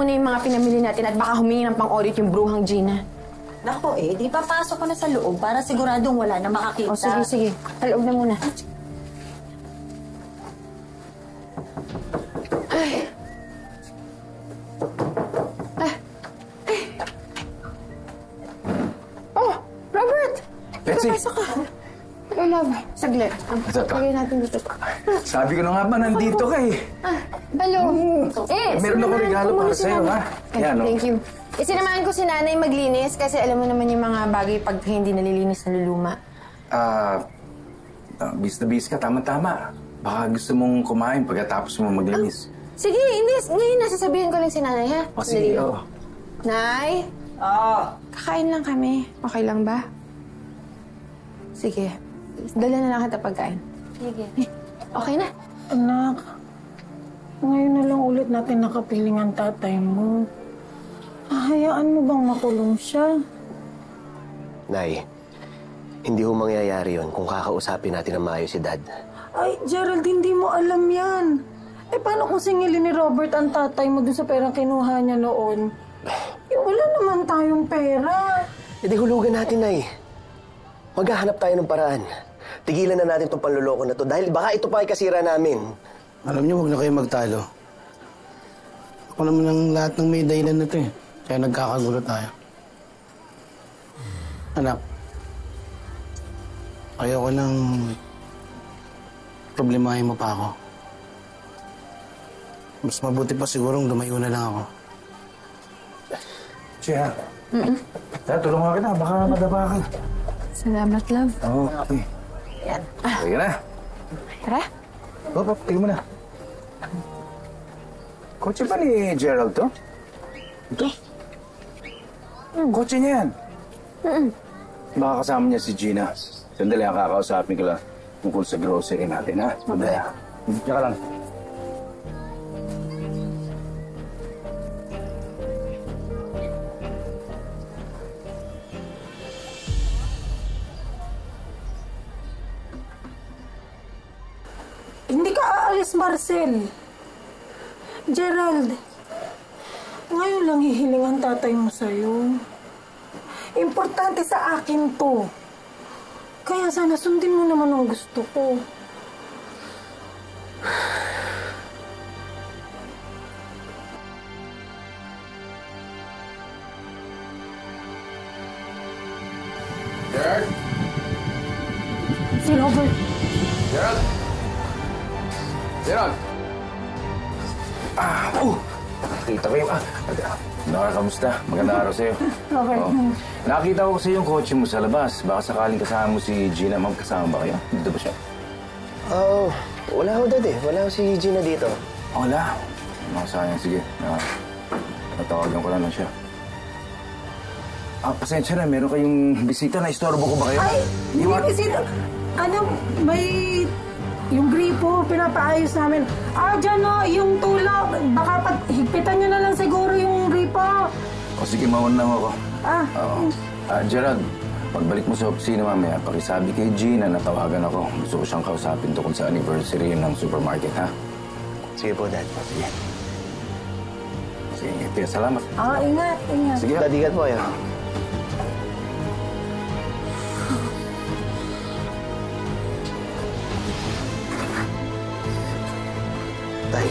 muna yung mga pinamili natin at baka humingi ng pang-audit yung bruhang Gina. Nako di papasok ko na sa loob para siguradong wala na makakita. O sige. Sa loob na muna. Ay. Oh, Robert! Betsy! Pasok ka. Oh, love. Saglit. Lagay natin dito. Sabi ko na nga ba, nandito ka eh. Balo. Meron ako regalo para sa'yo, ha? Yan, Thank you. Sinamahan ko si nanay maglinis kasi alam mo naman yung mga bagay pag hindi nalilinis na luluma. Bis na bis ka, tama-tama. Baka gusto mong kumain pagkatapos mo maglinis. Sige, hindi. Ngayon nasasabihin ko lang si nanay, ha? O sige, oo. Nay? Kakain lang kami. Okay lang ba? Sige. Dala na lang kita pagkain. Sige. Okay na? Anak, ngayon na lang ulit natin nakapiling ang tatay mo. Hahayaan mo bang makulong siya? Nay, hindi ho mangyayari yon kung kakausapin natin ng maayos si Dad. Ay, Gerald, hindi mo alam yan. Paano kung singilin ni Robert ang tatay mo dun sa perang kinuha niya noon? Wala naman tayong pera. Di hulugan natin, Nay. Maghahanap tayo ng paraan. Tigilan na natin itong panluloko na to dahil baka ito pa ay kasira namin. Alam niyo, huwag na kayo magtalo. Ako naman ang lahat ng may dahilan na ito eh. Kaya nagkakagulo tayo. Anak, ayoko nang problemahin mo pa ako. Mas mabuti pa sigurong lumayo na lang ako. Siya. Tulungan kita, baka madaba ka. Salamat, love. Okay. Yan. Sige na. Tara. Hop, tingin mo na. Kotse ba ni Gerald to? Ito? Kotse niya yan. Baka kasama niya si Gina. Sandali, ang kakausapin ko lang tungkol sa grocery natin, ha? Sandali. Diyan ka lang. Hindi ka aalis, Marcel. Gerald, ngayon lang hihiling ang tatay mo sa'yo. Importante sa akin to. Kaya sana sundin mo naman ang gusto ko. Gerald? Si Robert. Gerald? Gerald? Nakita ko yung... kamusta? Magandang araw sa'yo. Robert. Nakita ko kasi yung kotse mo sa labas. Baka sakaling kasama mo si Gina. Magkasama ba kayo? Dito ba siya? Wala ho, Dad eh. Wala ho si Gina dito. Wala. Sayang. Sige. Natawagan ko lang siya. Pasensya na. Meron kayong bisita na istorbo ko ba kayo? Ay, hindi bisita. May... Yung gripo, pinapaayos namin. Dyan yung tulak. Baka higpitan nyo na lang siguro yung gripo. Sige, mawan lang ako. Gerald, pagbalik mo sa opisina mamaya, pakisabi kay Gina na tawagan ako. Gusto ko siyang kausapin tungkol sa anniversary ng supermarket, ha? Sige po, Dad. Sige. Sige, salamat. Ingat. Sige, Dad, ingat po kayo. Tay.